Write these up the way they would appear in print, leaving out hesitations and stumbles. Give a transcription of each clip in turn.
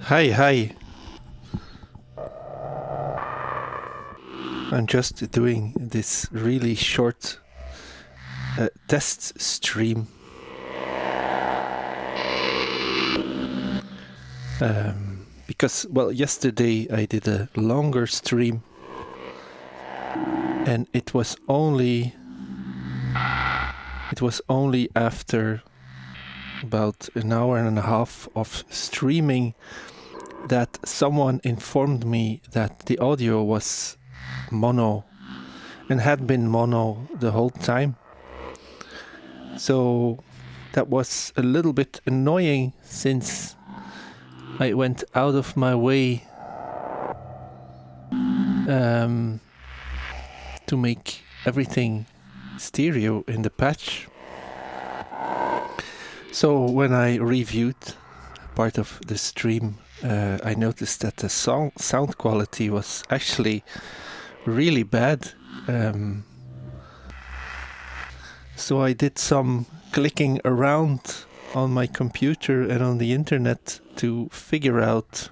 Hi. I'm just doing this really short test stream. Because, well, yesterday I did a longer stream and it was only after about an hour and a half of streaming that someone informed me that the audio was mono and had been mono the whole time. So that was a little bit annoying since I went out of my way to make everything stereo in the patch. So when I reviewed part of the stream, I noticed that the sound quality was actually really bad. So I did some clicking around on my computer and on the internet to figure out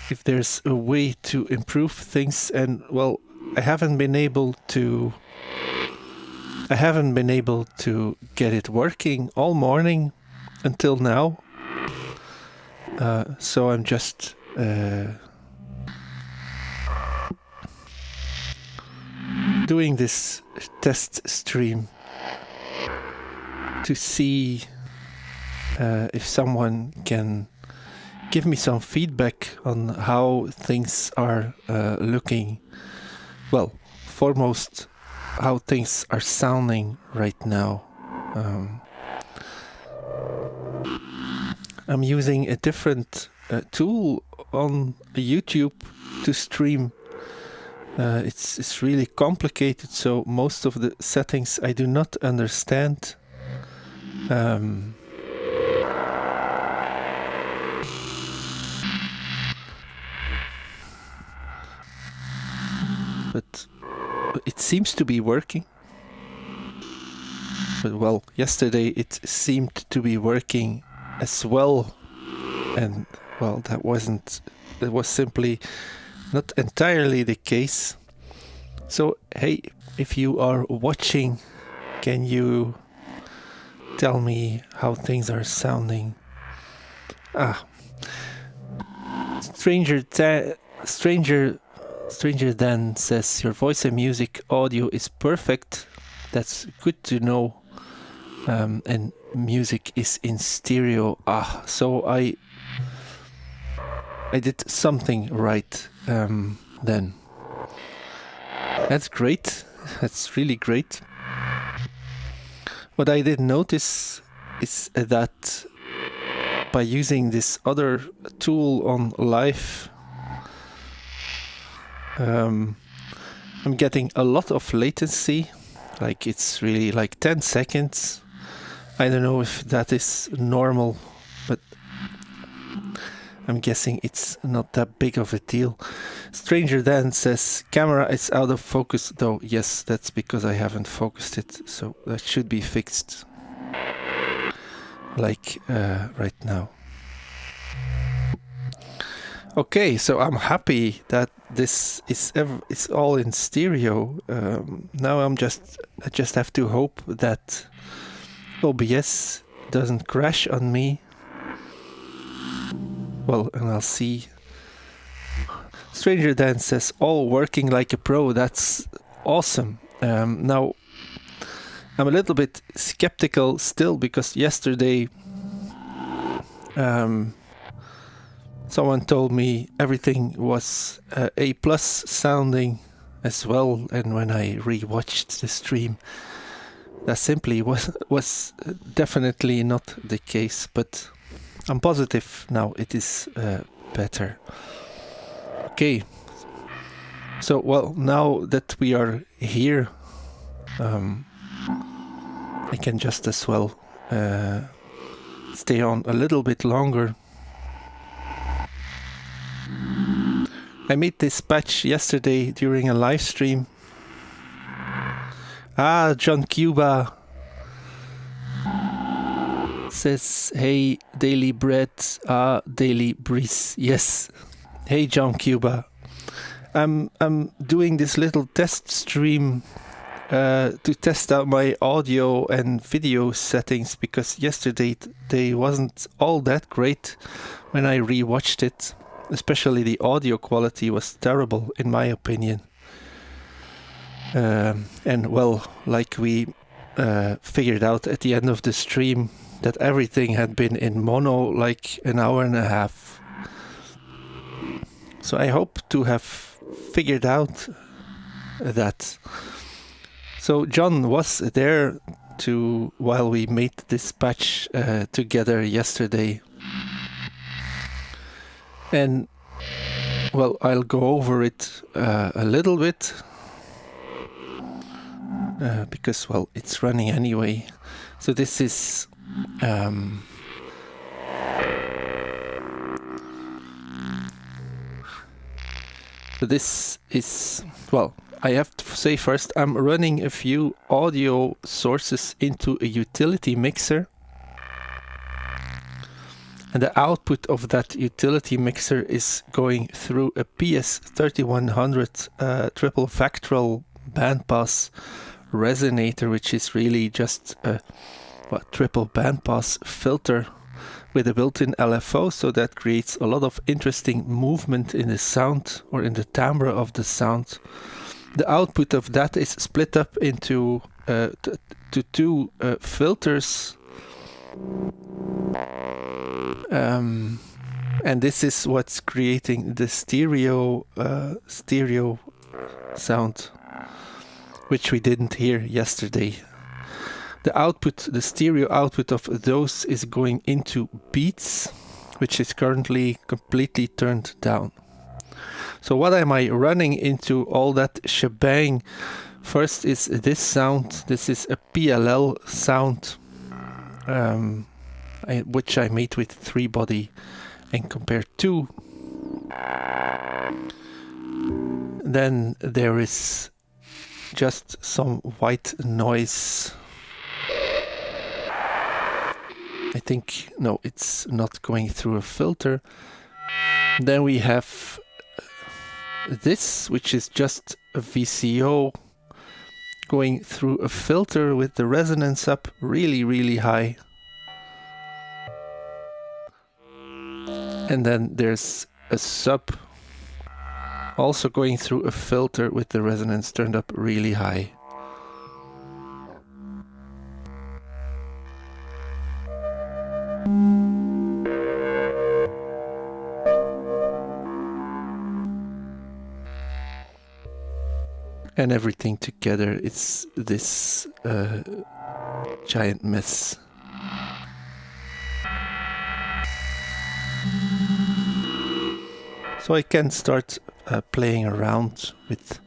if there's a way to improve things, and well, I haven't been able to get it working all morning until now. So I'm just doing this test stream to see if someone can give me some feedback on how things are looking. Well, foremost, how things are sounding right now. I'm using a different tool on YouTube to stream. It's really complicated, so most of the settings I do not understand. But it seems to be working. But well, yesterday it seemed to be working as well, and well, that was simply not entirely the case. So hey, if you are watching, can you tell me how things are sounding? Stranger Dan says your voice and music audio is perfect. That's good to know. And music is in stereo. So I did something right then. That's great. That's really great. What I did notice is that by using this other tool on live, I'm getting a lot of latency. Like it's really like 10 seconds. I don't know if that is normal, but I'm guessing it's not that big of a deal. Stranger Dan says camera is out of focus though. Yes, that's because I haven't focused it, so that should be fixed. Like right now. Okay, so I'm happy that this is all in stereo. Now I just have to hope that OBS doesn't crash on me. Well, and I'll see. Stranger Dan says all working like a pro. That's awesome. Now I'm a little bit skeptical still because yesterday someone told me everything was A+ sounding as well, and when I rewatched the stream, that simply was definitely not the case. But I'm positive now it is better. Okay. So well, now that we are here, I can just as well stay on a little bit longer. I made this patch yesterday during a live stream. John Cuba says, hey, Daily Bread, Daily BRiES. Yes. Hey, John Cuba. I'm doing this little test stream to test out my audio and video settings because yesterday they wasn't all that great when I rewatched it. Especially the audio quality was terrible in my opinion. And well, like we figured out at the end of the stream that everything had been in mono like an hour and a half. So I hope to have figured out that. So John was there while we made this patch together yesterday. And well, I'll go over it a little bit because well, it's running anyway. So this is well, I have to say first, I'm running a few audio sources into a utility mixer. And the output of that utility mixer is going through a PS3100 triple Vactral bandpass resonator, which is really just a triple bandpass filter with a built-in LFO, so that creates a lot of interesting movement in the sound or in the timbre of the sound. The output of that is split up into two filters. And this is what's creating the stereo sound, which we didn't hear yesterday. The stereo output of those is going into Beats, which is currently completely turned down. So what am I running into all that shebang? First is this sound. This is a PLL sound, which I made with 3-body and compared to. Then there is just some white noise. I think, no, it's not going through a filter. Then we have this, which is just a VCO going through a filter with the resonance up really, really high. And then there's a sub also going through a filter with the resonance turned up really high. And everything together, it's this giant mess. So I can start playing around with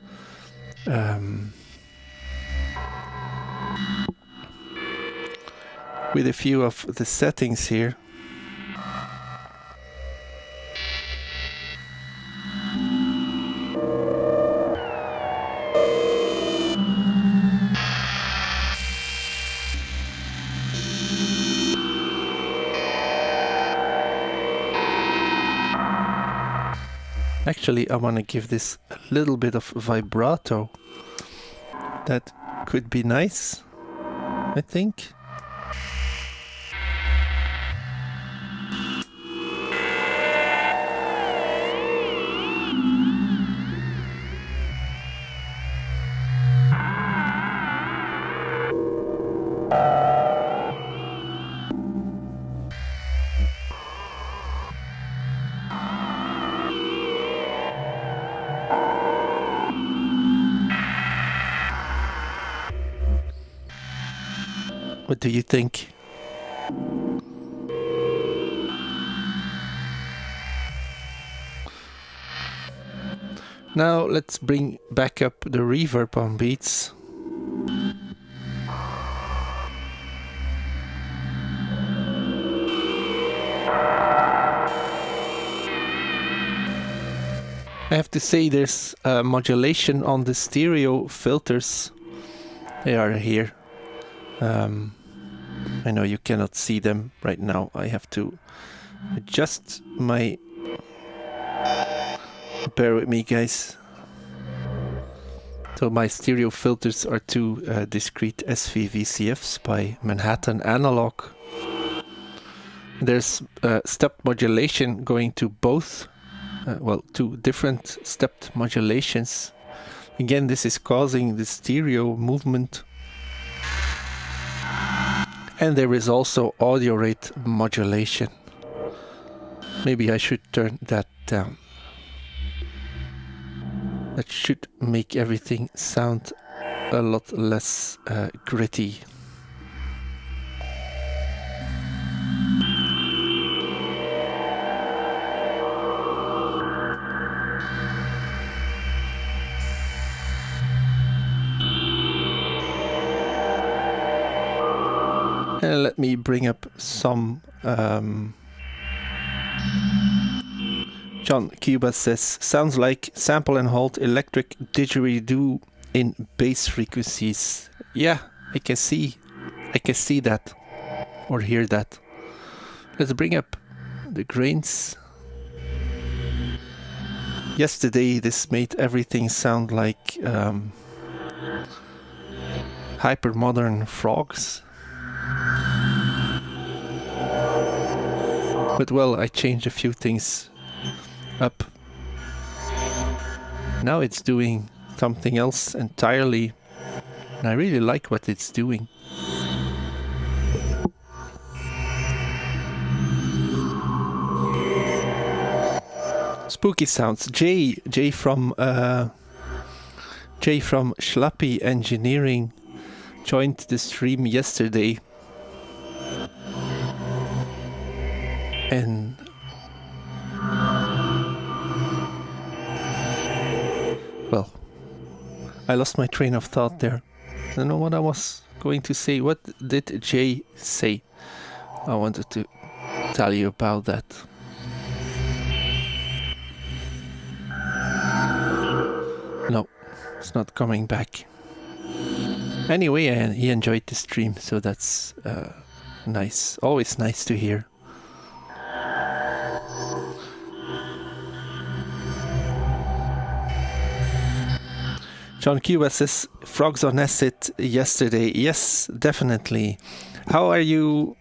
a few of the settings here. Actually, I want to give this a little bit of vibrato. That could be nice, I think. What do you think? Now let's bring back up the reverb on beats. I have to say there's modulation on the stereo filters. They are here. I know you cannot see them right now. I have to adjust my... Bear with me, guys. So my stereo filters are two discrete SV-VCFs by Manhattan Analog. There's stepped modulation going to both, well, two different stepped modulations. Again, this is causing the stereo movement. And there is also audio rate modulation. Maybe I should turn that down. That should make everything sound a lot less gritty. And let me bring up some... John Cuba says, sounds like sample and hold electric didgeridoo in bass frequencies. Yeah, I can see that, or hear that. Let's bring up the grains. Yesterday this made everything sound like hyper-modern frogs. But well, I changed a few things up. Now it's doing something else entirely, and I really like what it's doing. Spooky sounds. Jay from Schlappy Engineering joined the stream yesterday. And well, I lost my train of thought there. I don't know what I was going to say. What did Jay say? I wanted to tell you about that. No, it's not coming back. Anyway, he enjoyed the stream, so that's nice. Always nice to hear. John Cuba says, frogs on acid yesterday. Yes, definitely. How are you?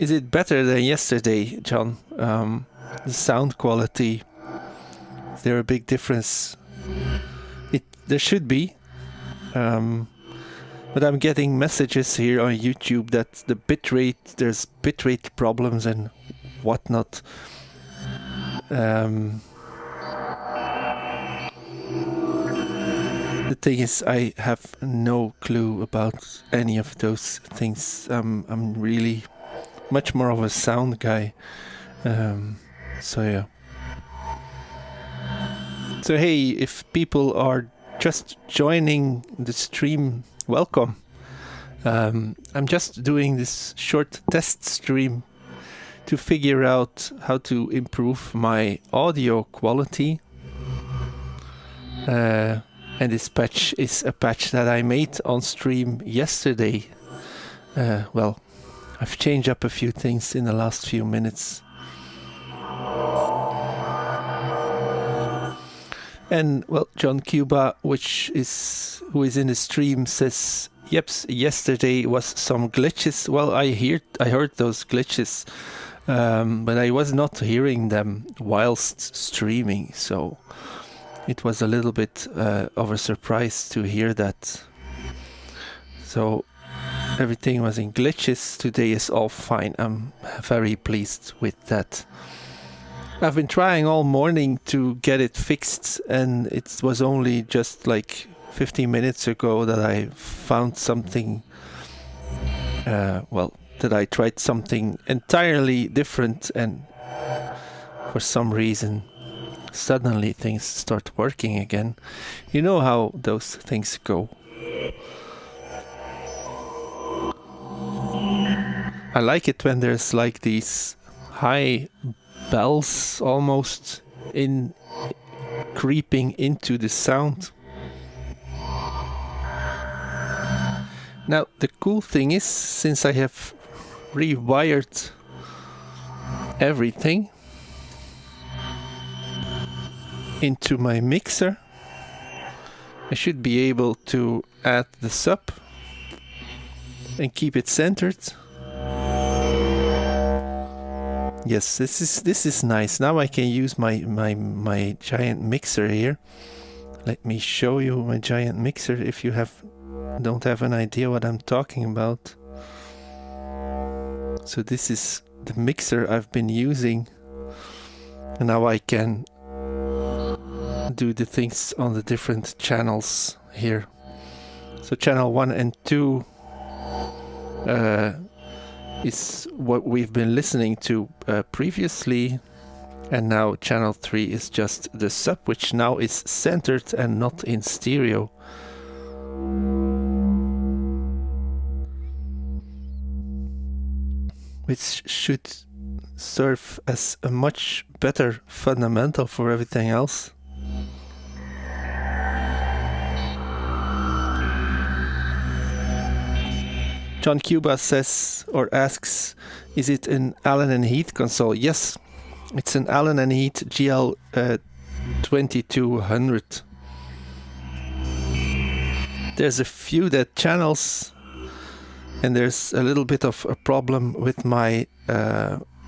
Is it better than yesterday, John? the sound quality? Is there a big difference? There should be. But I'm getting messages here on YouTube that the bitrate, there's bitrate problems and whatnot. The thing is, I have no clue about any of those things. I'm really much more of a sound guy. So yeah. So hey, if people are just joining the stream, welcome. I'm just doing this short test stream to figure out how to improve my audio quality. And this patch is a patch that I made on stream yesterday. Well, I've changed up a few things in the last few minutes. And well, John Cuba, who is in the stream, says, "Yep, yesterday was some glitches." Well, I heard those glitches, but I was not hearing them whilst streaming, so it was a little bit of a surprise to hear that. So everything was in glitches. Today is all fine. I'm very pleased with that. I've been trying all morning to get it fixed, and it was only just like 15 minutes ago that I found something, that I tried something entirely different, and for some reason suddenly things start working again. You know how those things go. I like it when there's like these high bells almost creeping into the sound. Now the cool thing is, since I have rewired everything into my mixer, I should be able to add the sub and keep it centered. Yes, this is nice. Now I can use my giant mixer here. Let me show you my giant mixer if you don't have an idea what I'm talking about. So this is the mixer I've been using, and now I can do the things on the different channels here. So channel 1 and 2 is what we've been listening to previously, and now channel 3 is just the sub, which now is centered and not in stereo. Which should serve as a much better fundamental for everything else. John Cuba says or asks, is it an Allen and Heath console? Yes, it's an Allen and Heath GL 2200. There's a few dead channels, and there's a little bit of a problem with my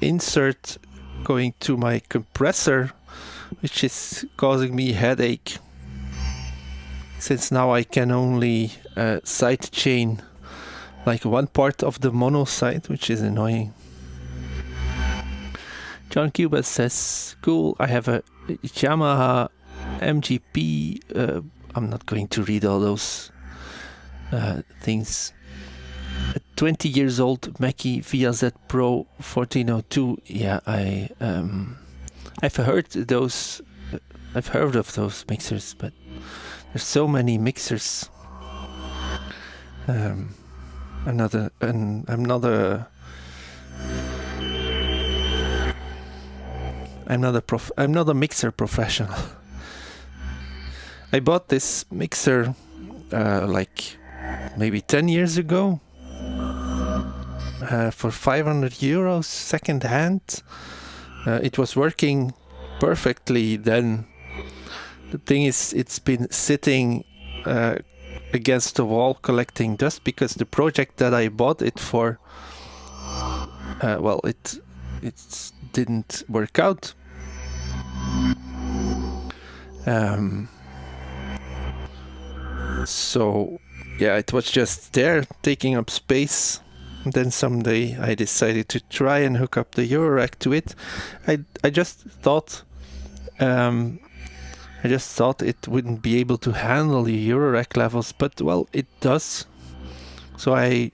insert going to my compressor, which is causing me headache, since now I can only sidechain like one part of the mono side, which is annoying. John Cuba says, cool, I have a Yamaha MGP, I'm not going to read all those things. A 20 years old Mackie VLZ Pro 1402. Yeah, I've heard those. I've heard of those mixers, but there's so many mixers. I'm not a mixer professional. I bought this mixer like maybe 10 years ago for 500 euros second hand. It was working perfectly then. The thing is, it's been sitting against the wall collecting dust, because the project that I bought it for, well, it's didn't work out. So yeah, it was just there taking up space. And then someday I decided to try and hook up the Euroact to it. I just thought it wouldn't be able to handle the Euroact levels, but well, it does. So I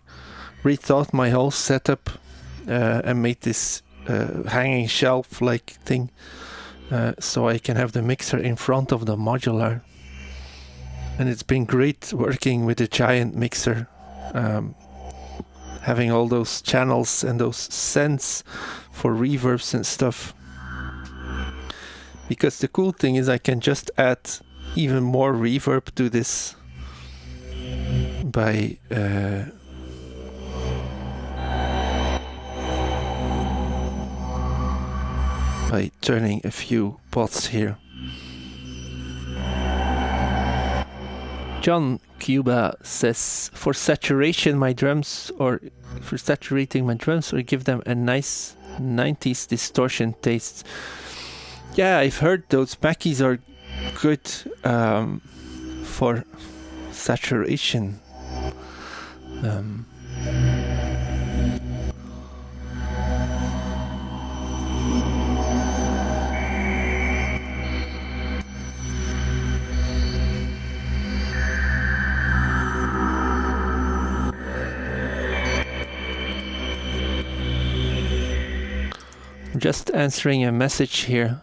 rethought my whole setup and made this hanging shelf like thing, so I can have the mixer in front of the modular. And it's been great working with a giant mixer, having all those channels and those sends for reverbs and stuff. Because the cool thing is I can just add even more reverb to this by turning a few pots here. John Cuba says, for saturating my drums or give them a nice 90s distortion taste. Yeah, I've heard those Mackies are good for saturation. I'm just answering a message here.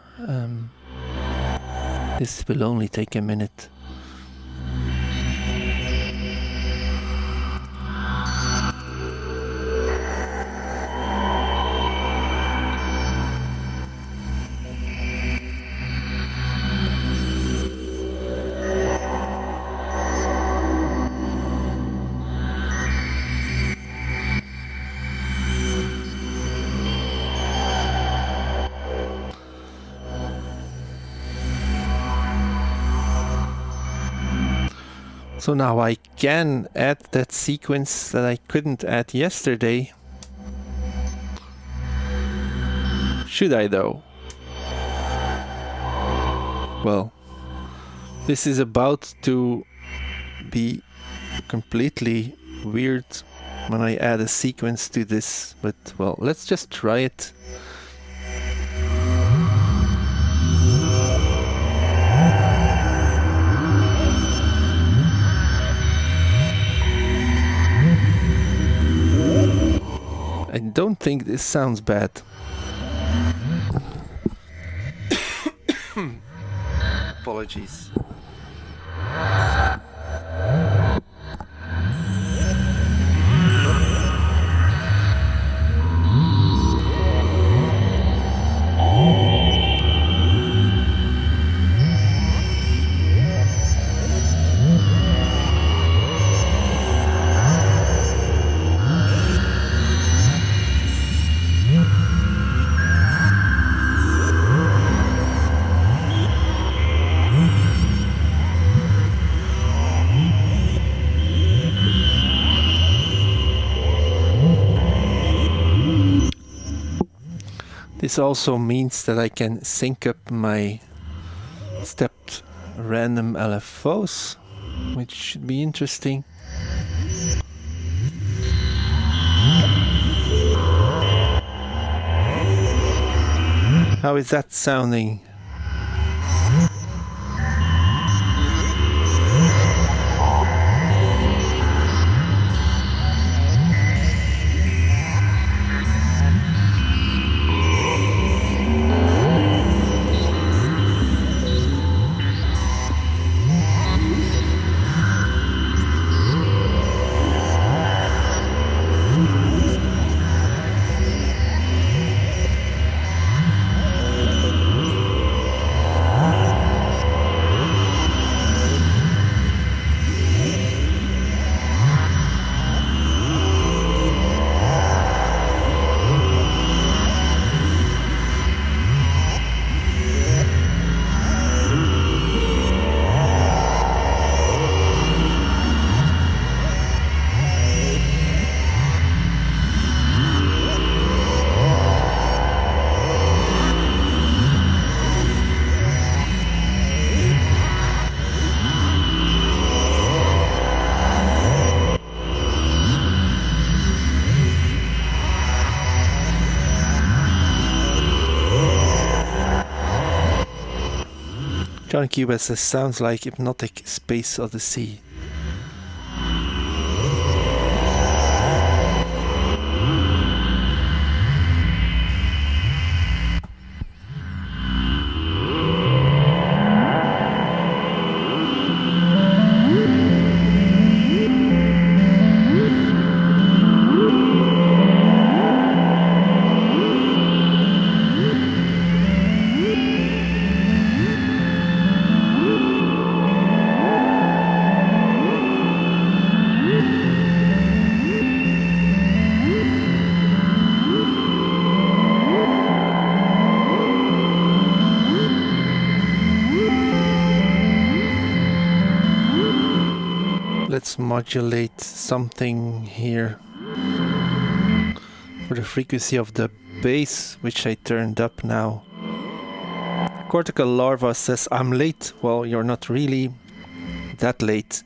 This will only take a minute. So now I can add that sequence that I couldn't add yesterday. Should I though? Well, this is about to be completely weird when I add a sequence to this, but well, let's just try it. I don't think this sounds bad. Apologies. This also means that I can sync up my stepped random LFOs, which should be interesting. How is that sounding? John Cuba says, sounds like Hypnotic Space Odyssey. Let's modulate something here for the frequency of the bass, which I turned up now. Cortical Larva says, I'm late. Well, you're not really that late.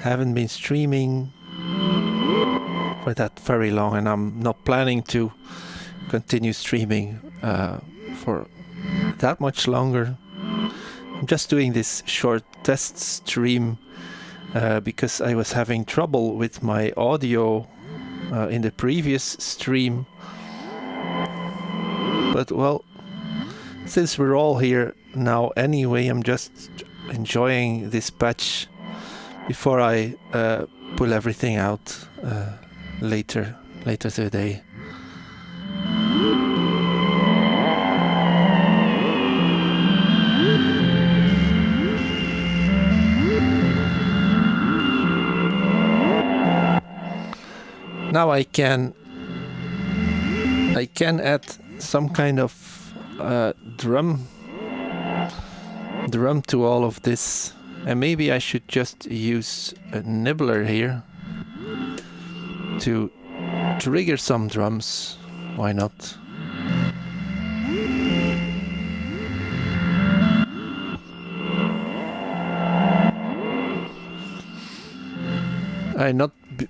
Haven't been streaming for that very long, and I'm not planning to continue streaming for that much longer. I'm just doing this short test stream because I was having trouble with my audio in the previous stream. But well, since we're all here now anyway, I'm just enjoying this patch before I pull everything out later today. Now I can add some kind of drum to all of this, and maybe I should just use a nibbler here to trigger some drums. Why not?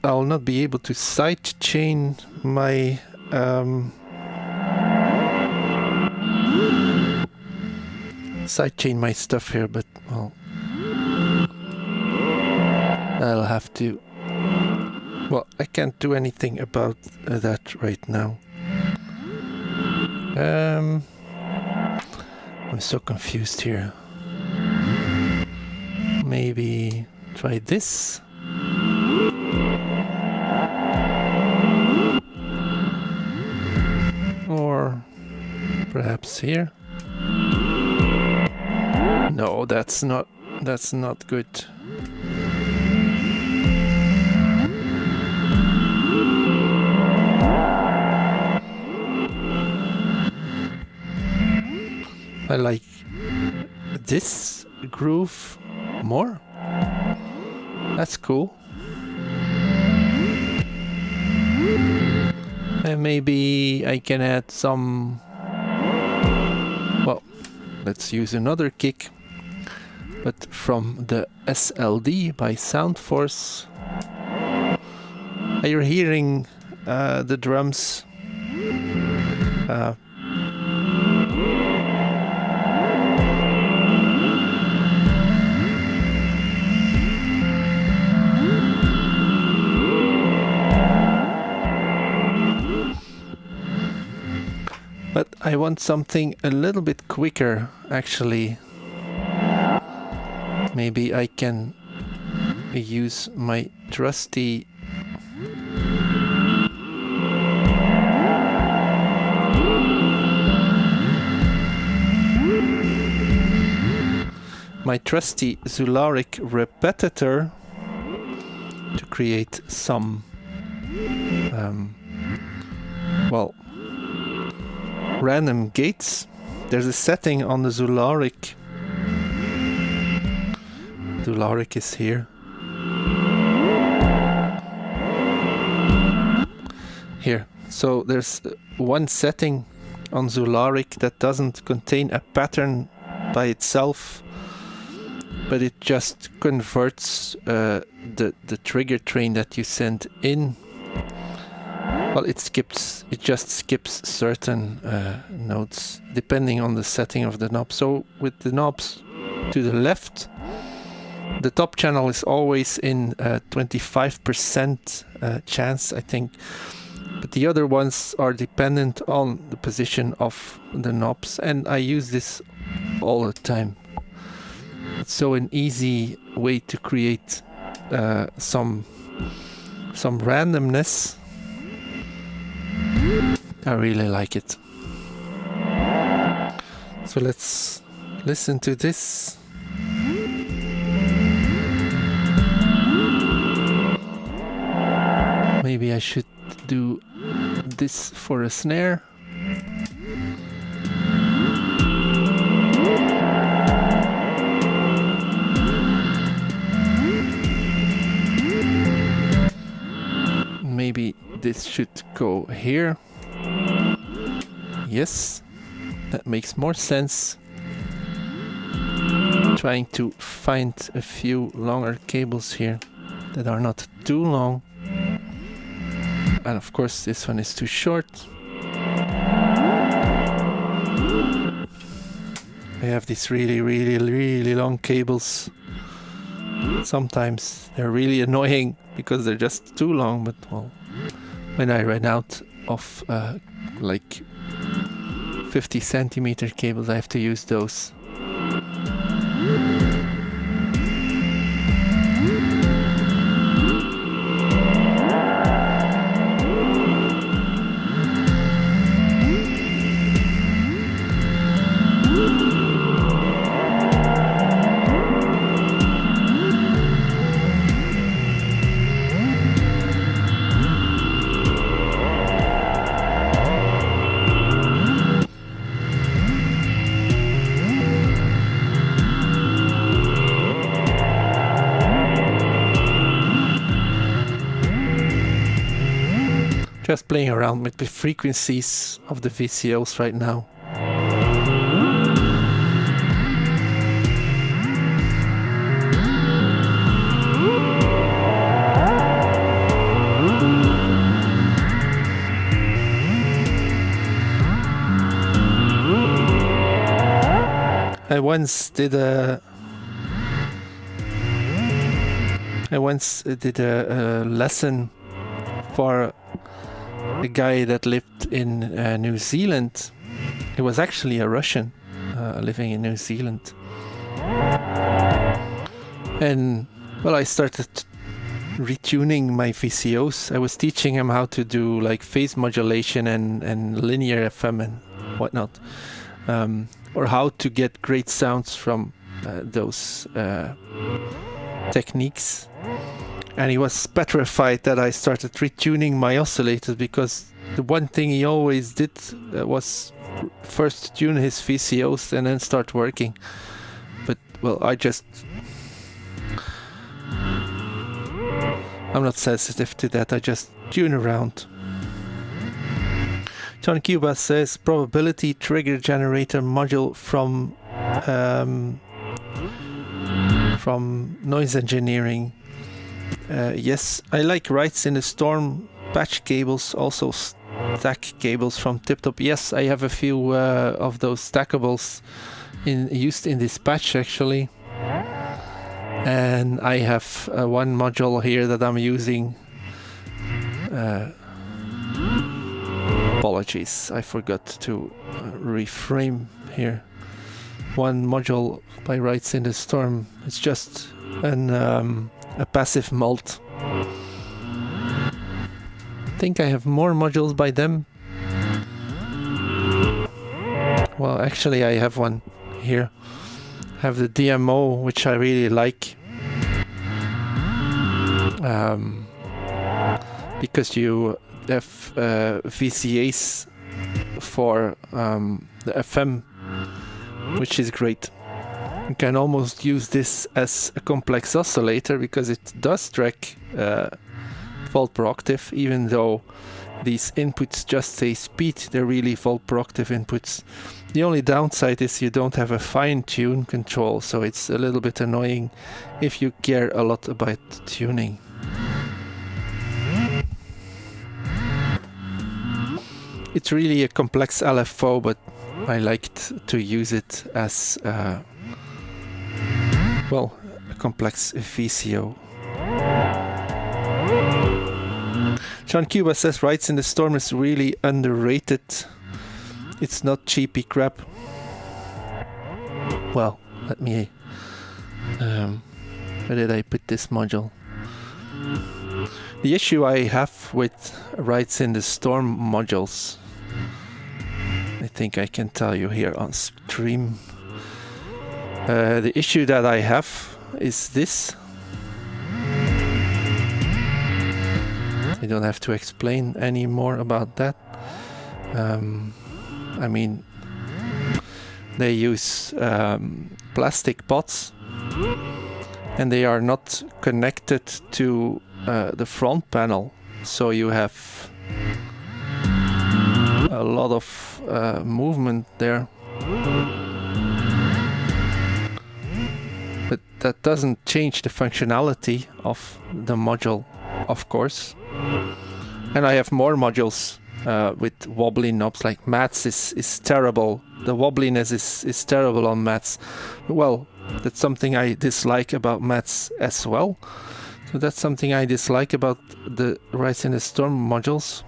I'll not be able to sidechain my stuff here, but well, I'll have to. Well, I can't do anything about that right now. I'm so confused here. Maybe try this. Or perhaps here. No, that's not good. I like this groove more. That's cool. And maybe I can add some. Well, let's use another kick, but from the SLD by Soundforce. You're hearing the drums. But I want something a little bit quicker, actually. Maybe I can use my trusty Zularic repetitor to create some well, random gates. There's a setting on the Zularic. Zularic is here. Here. So there's one setting on Zularic that doesn't contain a pattern by itself, but it just converts the trigger train that you send in. Well, it just skips certain notes depending on the setting of the knob. So with the knobs to the left. The top channel is always in 25% chance, I think. But the other ones are dependent on the position of the knobs, and I use this all the time. It's so an easy way to create some randomness. I really like it. So let's listen to this. Maybe I should do this for a snare. Maybe this should go here. Yes, that makes more sense. Trying to find a few longer cables here that are not too long. And of course this one is too short. I have these really long cables. Sometimes they're really annoying because they're just too long, but well, when I ran out of like 50 centimeter cables, I have to use those. Just playing around with the frequencies of the VCOs right now. I once did a lesson for a guy that lived in New Zealand. He was actually a Russian living in New Zealand. And well, I started retuning my VCOs. I was teaching him how to do like phase modulation and linear FM and whatnot. Or how to get great sounds from those techniques. And he was petrified that I started retuning my oscillators, because the one thing he always did was first tune his VCOs and then start working. But well, I'm not sensitive to that, I just tune around. John Cuba says probability trigger generator module from noise engineering. Yes, I like Rights in the Storm patch cables, also stack cables from TipTop. Yes, I have a few of those stackables used in this patch actually. And I have one module here that I'm using. Apologies, I forgot to reframe here. One module by Rights in the Storm. It's just a passive mult. I think I have more modules by them. Well, actually I have one here. I have the DMO, which I really like. Because you have VCAs for the FM, which is great. You can almost use this as a complex oscillator because it does track volt per octave, even though these inputs just say speed, they're really volt per octave inputs. The only downside is you don't have a fine tune control, so it's a little bit annoying if you care a lot about tuning. It's really a complex LFO, but I liked to use it as well, a complex VCO. John Cuba says Rides in the Storm is really underrated. It's not cheapy crap. Well, let me... where did I put this module? The issue I have with Rides in the Storm modules, I think I can tell you here on stream. The issue that I have is this. I don't have to explain any more about that. I mean, they use plastic pots and they are not connected to the front panel, so you have a lot of movement there. But that doesn't change the functionality of the module, of course. And I have more modules with wobbly knobs, like Mats is terrible. The wobbliness is terrible on Mats. Well, that's something I dislike about Mats as well. So that's something I dislike about the Rides in the Storm modules.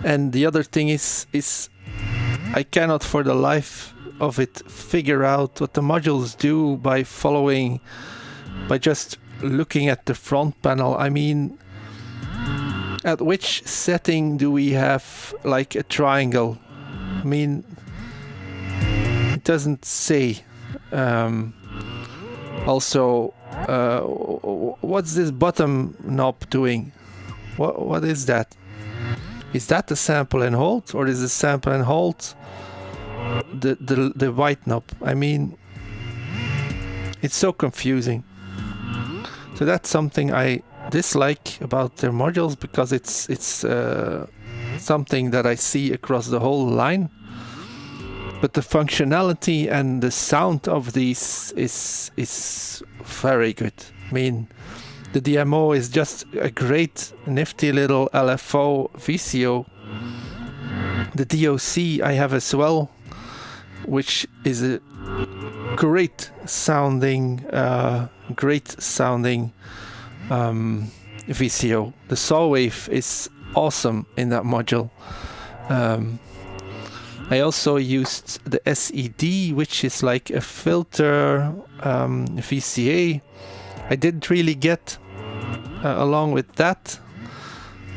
And the other thing is I cannot for the life of it figure out what the modules do by just looking at the front panel. I mean, at which setting do we have like a triangle? I mean, it doesn't say. Also, what's this bottom knob doing? What is that? Is that the sample and hold, or is the sample and hold the white knob? I mean, it's so confusing. So that's something I dislike about their modules, because it's something that I see across the whole line. But the functionality and the sound of these is very good. I mean, the DMO is just a great nifty little LFO VCO. The DOC I have as well, which is a great sounding VCO. The saw wave is awesome in that module. I also used the SED, which is like a filter VCA. I didn't really get along with that,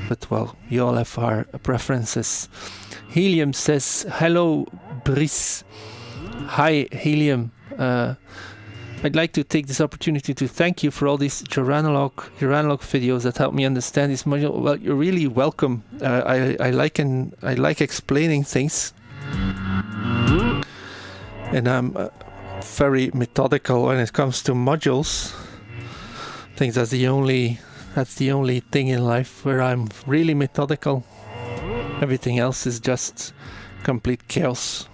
but well, you all have our preferences. Helium says, hello BRiES. Hi Helium. I'd like to take this opportunity to thank you for all these your analog videos that help me understand this module. Well, you're really welcome. I like explaining things, and I'm very methodical when it comes to modules. I think that's the only thing in life where I'm really methodical. Everything else is just complete chaos.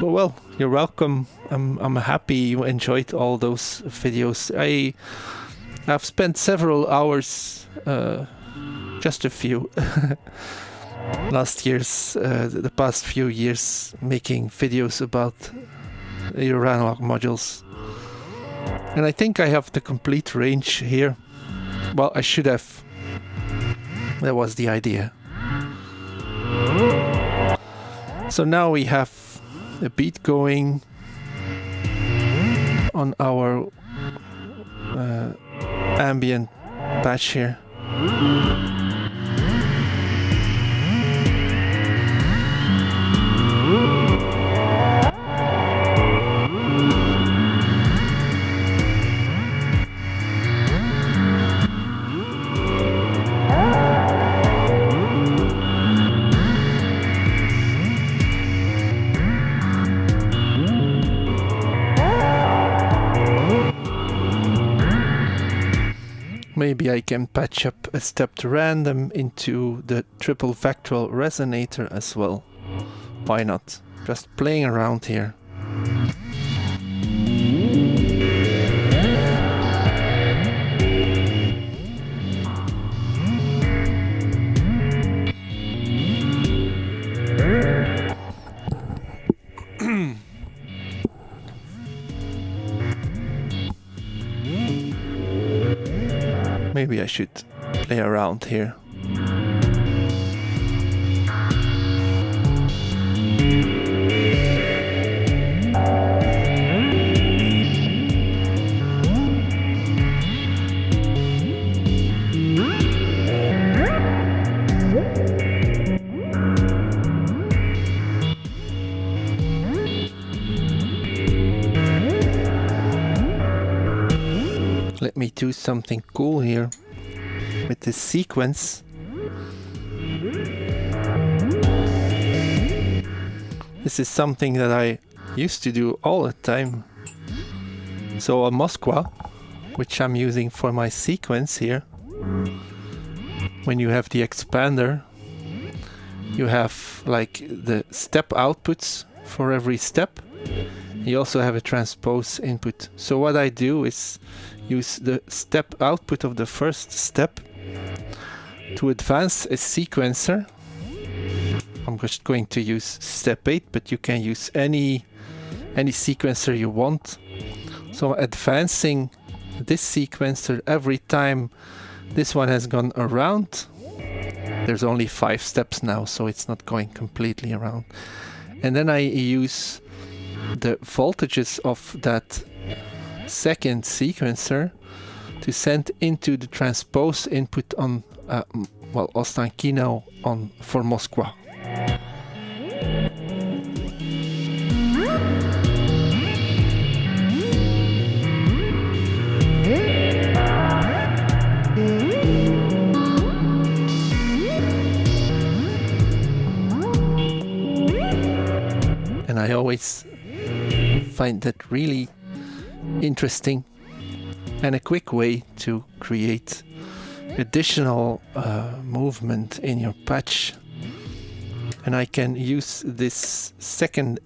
Well, you're welcome. I'm happy you enjoyed all those videos. I've spent several hours, just a few, the past few years, making videos about your analog modules. And I think I have the complete range here. Well, I should have. That was the idea. So now we have a beat going on our ambient patch here. Maybe I can patch up a stepped random into the triple vectoral resonator as well. Why not? Just playing around here. maybe I should play around here. Let me do something cool here with this sequence. This is something that I used to do all the time. So a Mosqua, which I'm using for my sequence here, when you have the expander, you have like the step outputs for every step. You also have a transpose input. So what I do is use the step output of the first step to advance a sequencer. I'm just going to use step 8, but you can use any sequencer you want. So advancing this sequencer every time this one has gone around. There's only 5 steps now, so it's not going completely around. And then I use the voltages of that second sequencer to send into the transpose input on Ostankino for Mosqua. And I always find that really interesting and a quick way to create additional movement in your patch. And I can use this second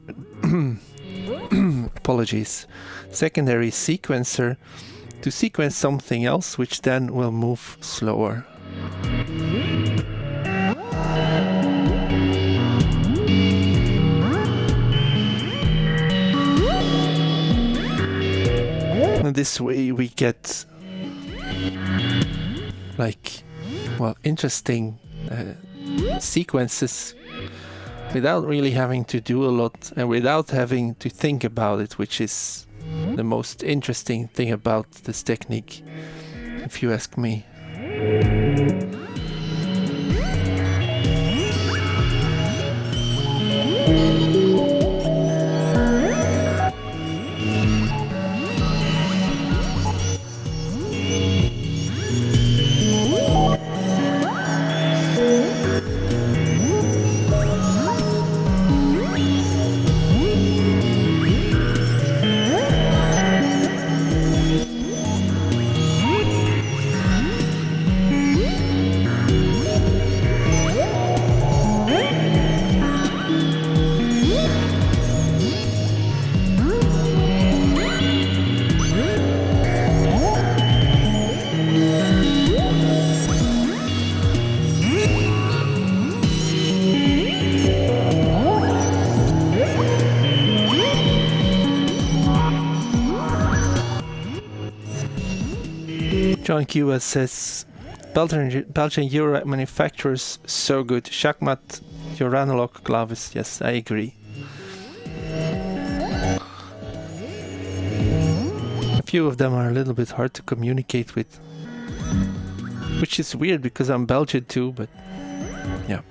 secondary sequencer to sequence something else, which then will move slower. And this way we get interesting sequences without really having to do a lot and without having to think about it, which is the most interesting thing about this technique, if you ask me. John Q says, Belgian Euroact manufacturers so good. Shakmat, your analog Clavis. Yes, I agree. A few of them are a little bit hard to communicate with, which is weird because I'm Belgian too, but yeah.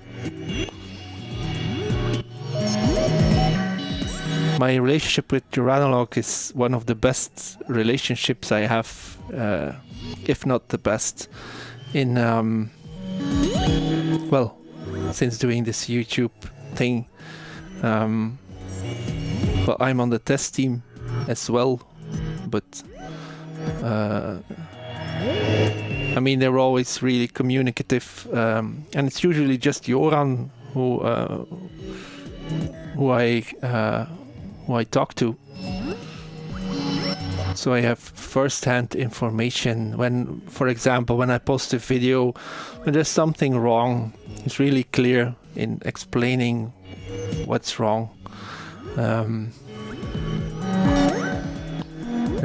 My relationship with your analog is one of the best relationships I have, if not the best, in since doing this YouTube thing. Well, I'm on the test team as well, but I mean, they're always really communicative, and it's usually just Joran who I talk to. So I have first-hand information when, for example, when I post a video, when there's something wrong, it's really clear in explaining what's wrong.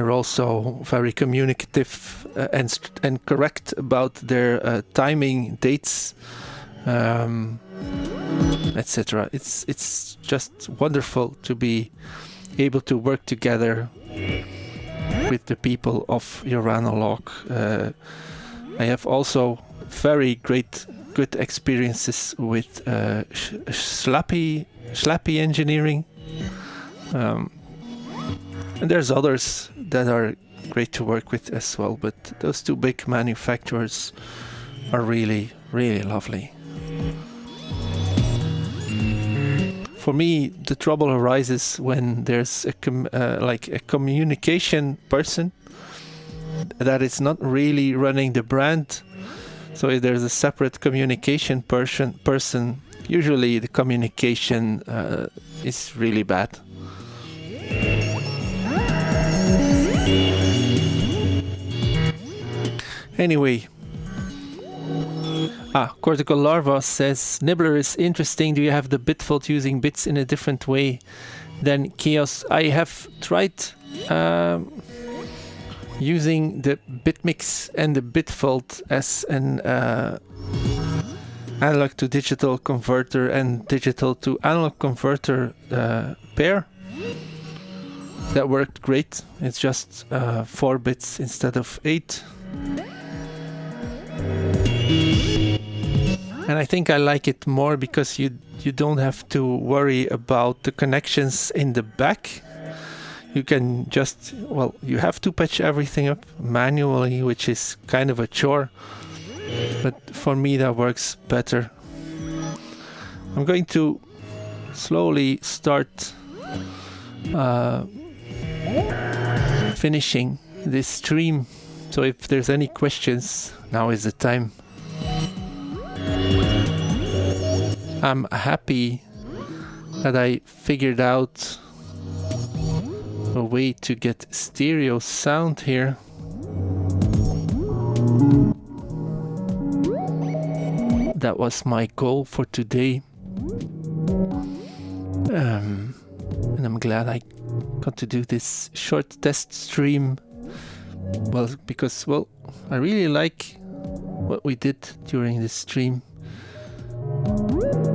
They're also very communicative and correct about their timing, dates, etc. It's just wonderful to be able to work together with the people of Euroanalog. I have also very good experiences with Slappy engineering. And there's others that are great to work with as well, but those two big manufacturers are really, really lovely. For me, the trouble arises when there's a communication person that is not really running the brand. So if there's a separate communication person, usually the communication is really bad. Anyway, Cortical Larva says, Nibbler is interesting. Do you have the bitfault using bits in a different way than Chaos? I have tried using the bitmix and the bitfault as an analog to digital converter and digital to analog converter pair. That worked great. It's just 4 bits instead of 8. And I think I like it more because you don't have to worry about the connections in the back. You can just, well, you have to patch everything up manually, which is kind of a chore. But for me that works better. I'm going to slowly start finishing this stream. So if there's any questions, now is the time. I'm happy that I figured out a way to get stereo sound here. That was my goal for today. And I'm glad I got to do this short test stream. Well, because, well, I really like what we did during this stream.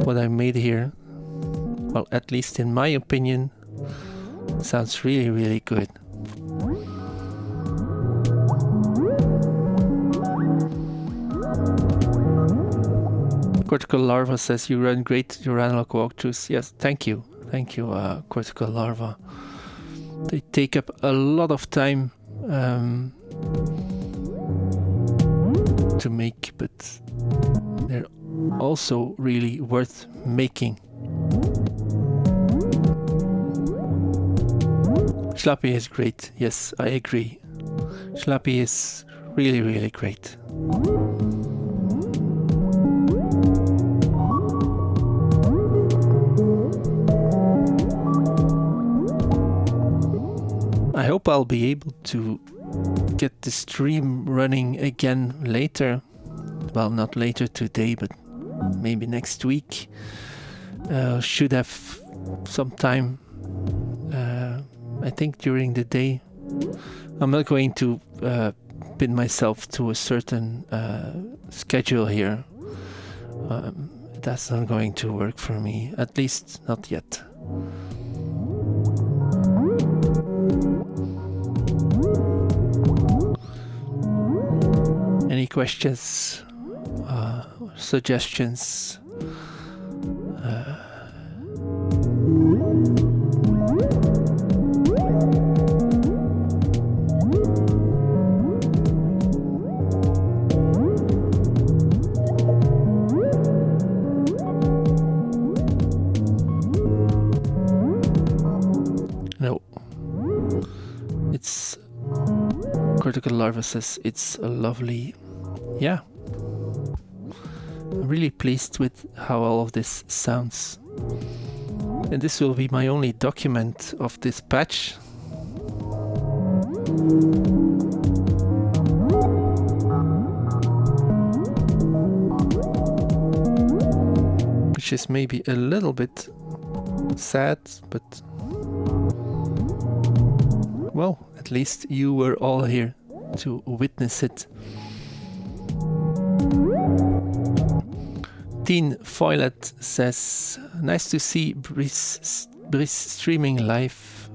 What I made here, well, at least in my opinion, sounds really, really good. Cortical Larva says you run great Euroanalog walkthroughs. Yes, thank you. Thank you, Cortical Larva. They take up a lot of time to make, but they're also really worth making. Slappy is great. Yes, I agree. Slappy is really, really great. I hope I'll be able to get the stream running again later. Well, not later today, but maybe next week. Should have some time, I think, during the day. I'm not going to pin myself to a certain schedule here. That's not going to work for me, at least not yet. Any questions, suggestions? No. It's Cortical Larva says it's a lovely. Yeah, I'm really pleased with how all of this sounds. And this will be my only document of this patch. Which is maybe a little bit sad, but well, At least you were all here to witness it. Dean Foilet says, nice to see BRiES streaming live.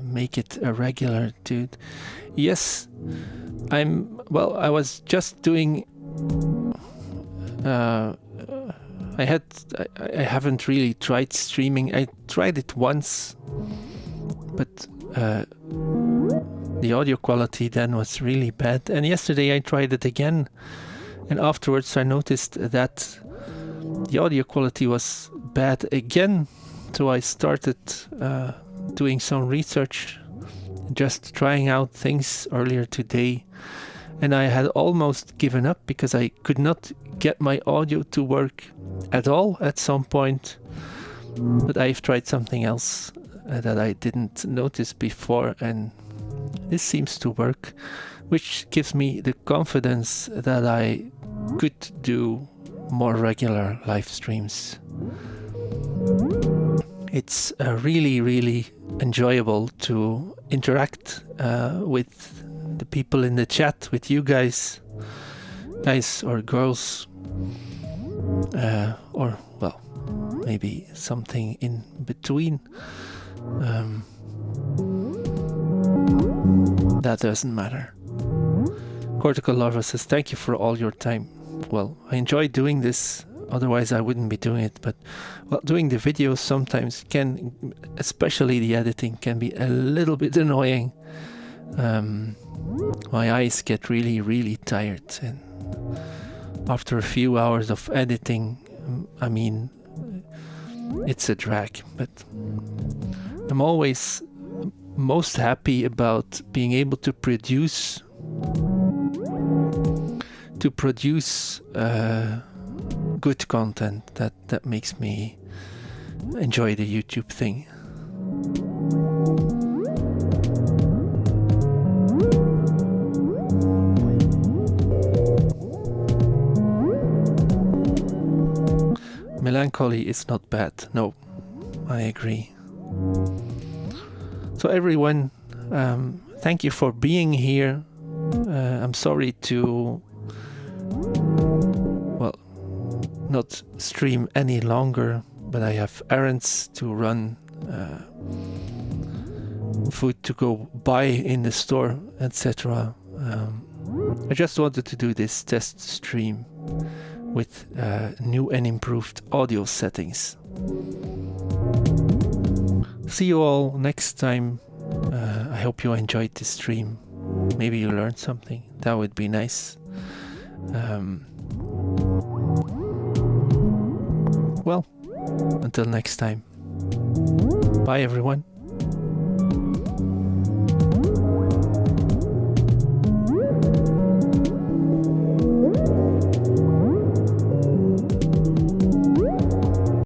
Make it a regular, dude. Yes, I was just doing... I haven't really tried streaming. I tried it once, but the audio quality then was really bad. And yesterday I tried it again, and afterwards I noticed that the audio quality was bad again. So I started doing some research, just trying out things earlier today. And I had almost given up because I could not get my audio to work at all at some point. But I've tried something else that I didn't notice before, and this seems to work, which gives me the confidence that I could do more regular live streams. It's really, really enjoyable to interact with the people in the chat, with you guys or girls, or well, maybe something in between. That doesn't matter. Cortical Larva says, thank you for all your time. Well, I enjoy doing this, otherwise I wouldn't be doing it, but well, doing the videos sometimes can, especially the editing, can be a little bit annoying. My eyes get really, really tired, and after a few hours of editing, I mean, it's a drag, but I'm always most happy about being able to produce good content. That makes me enjoy the YouTube thing. Melancholy is not bad. No, I agree. So everyone, thank you for being here. I'm sorry to, well, not stream any longer, but I have errands to run, food to go buy in the store, etc. I just wanted to do this test stream with new and improved audio settings. See you all next time. I hope you enjoyed this stream. Maybe you learned something. That would be nice. Well, until next time. Bye everyone.